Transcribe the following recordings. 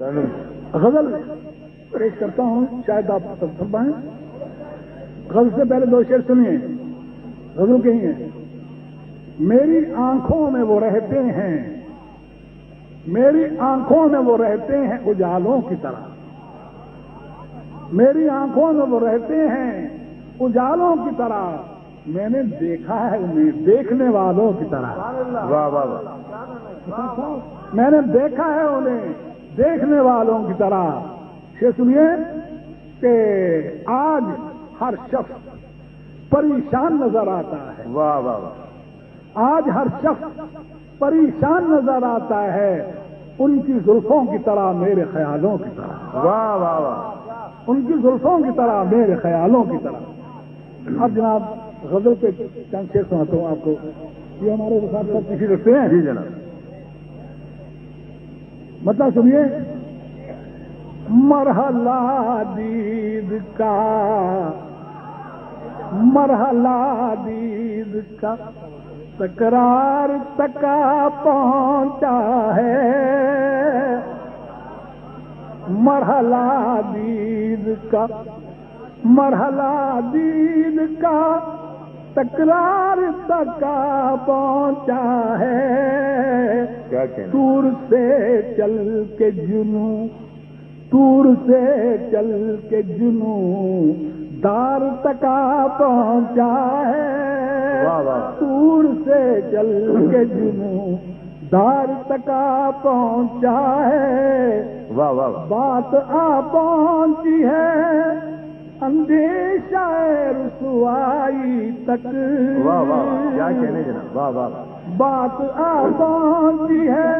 غزل پیش کرتا ہوں، شاید آپ سن پائیں۔ غزل سے پہلے دو شعر سنیے، غزل کے ہی ہیں۔ میری آنکھوں میں وہ رہتے ہیں، میری آنکھوں میں وہ رہتے ہیں اجالوں کی طرح، میری آنکھوں میں وہ رہتے ہیں اجالوں کی طرح، میں نے دیکھا ہے انہیں دیکھنے والوں کی طرح۔ واہ واہ واہ، میں نے دیکھا ہے انہیں دیکھنے والوں کی طرح۔ یہ سنیے کہ آج ہر شخص پریشان نظر آتا ہے، واہ واہ واہ، آج ہر شخص پریشان نظر آتا ہے، ان کی زلفوں کی طرح میرے خیالوں کی طرح، واہ واہ واہ، ان کی زلفوں کی طرح میرے خیالوں کی طرح۔ اب جناب غزل پہ چند شعر سناتا ہوں آپ کو، یہ ہمارے ساتھ سب کسی رکھتے ہیں۔ جی جناب، مطلب سنیے۔ مرحلہ دید کا، مرحلہ دید کا تکرار تکا پہنچا ہے، مرحلہ دید کا، مرحلہ دید کا تکرار تکا پہنچا ہے۔ کیا کہنا، دور سے چل کے جنوں، دور سے چل کے جنوں دار تکا پہنچا ہے، واہ واہ، دور سے چل کے جنوں دار تکا پہنچا ہے۔ واہ واہ واہ، بات آ پہنچی ہے اندیشہ رسوائی تک، واہ واہ واہ، کیا کہنے جناب، واہ واہ واہ، بات آ پہنچی ہے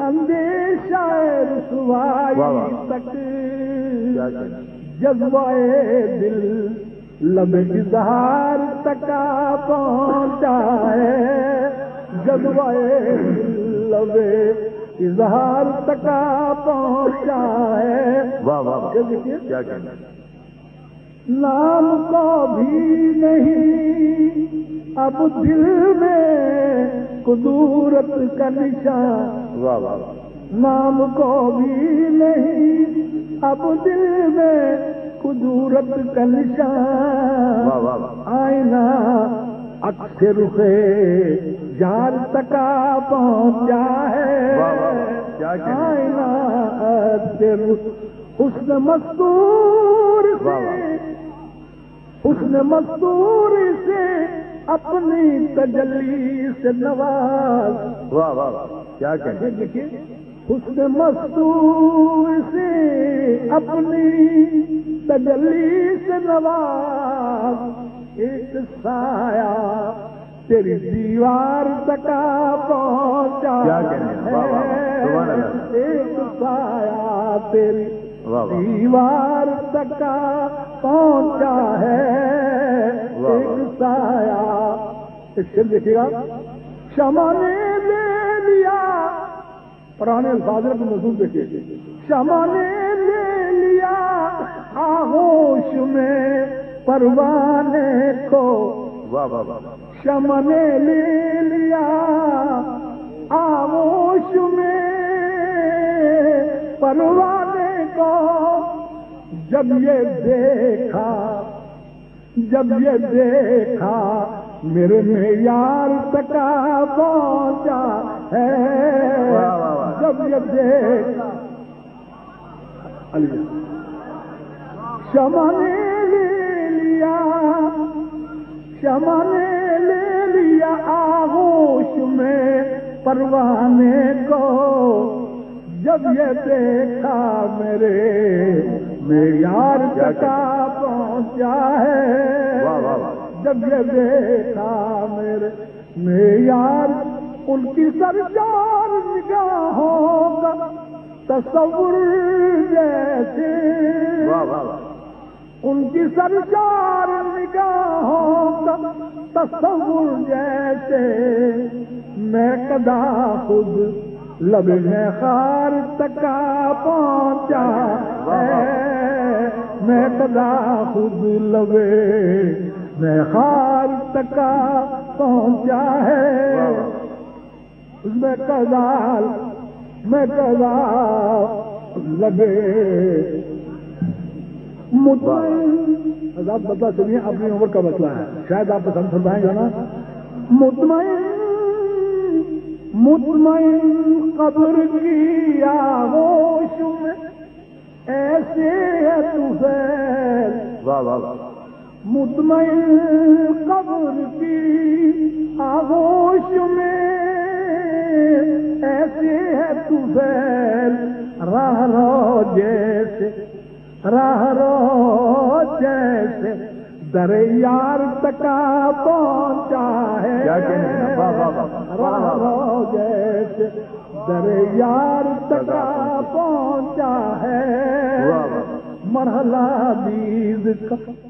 اندیشہ رسوائی تک، کیا کہنا، جذبۂ دل لب اظہار تکا پہنچا ہے، جذبۂ دل لب اظہار تکا پہنچا ہے۔ واہ واہ واہ، یہ دیکھیے، کیا کہنا، نام کو بھی نہیں اب دل میں قدورت کا نشان، واہ واہ واہ، نام کو بھی نہیں اب دل میں قدورت کا نشان، واہ واہ واہ، آئینہ عکس رخ یار تکا پہنچا ہے، واہ واہ واہ، کیا کہنا، آئینہ عکس رخ حسن مستور واہ سے، واہ، حسن مستور سے اپنی تجلی سے نواز، واہ واہ واہ، کیا کہنا، دیکھیے، حسن مستور سے اپنی تجلی سے نواز، ایک سایہ تیری دیوار تکا پہنچا کیا کہنے، واہ واہ واہ، سبحان ہے، اللہ، ایک سایہ تیری واہ واہ، دیوار تکا پہنچا ہے، واہ ایک واہ، سایہ۔ ایک شعر دیکھیے گا، شمع نے لے لیا، پرانے الفاظ کو مضمون دیکھیے، شمع نے لے لیا آغوش میں پروانے کو، واہ واہ واہ، شمع نے لے لیا آغوش میں پروانے کو، جب یہ دیکھا، جب یہ دیکھا میرے معیار تکا پہنچا ہے، واہ واہ واہ، جب یہ دیکھا شمع نے لے لیا، شمع نے لے لیا آغوش میں پروانے کو، جب یہ دیکھا میرے معیار تکا پہنچا ہے، واہ واہ واہ، جب یہ دیکھا میرے معیار، ان کی سرشار نگاہوں کا تصور جیسے، واہ واہ واہ، ان کی سرشار نگاہوں کا تصور جیسے، میں قدا خود لب خار تکا پہنچا ہے، میں قدا خود لب خار تکا پہنچا ہے، میں قدا لگے مطمئن. آپ بتا سنیے اپنی عمر کا مسئلہ ہے, شاید آپ پسند فرمائیں گے نا. مطمئن مطمئن قبر کی آغوش میں ایسے ہے تو فیل. واہ واہ واہ. مطمئن قبر کی آغوش میں ایسے ہے تو فیل. راہ رو جیسے راہ رو جیسے در یار تکا پہنچا ہے. کیا کہنے ہیں. واہ واہ واہ. راہ رو جیسے در یار تکا پہنچا ہے. واہ واہ. مرحلہ بیز کا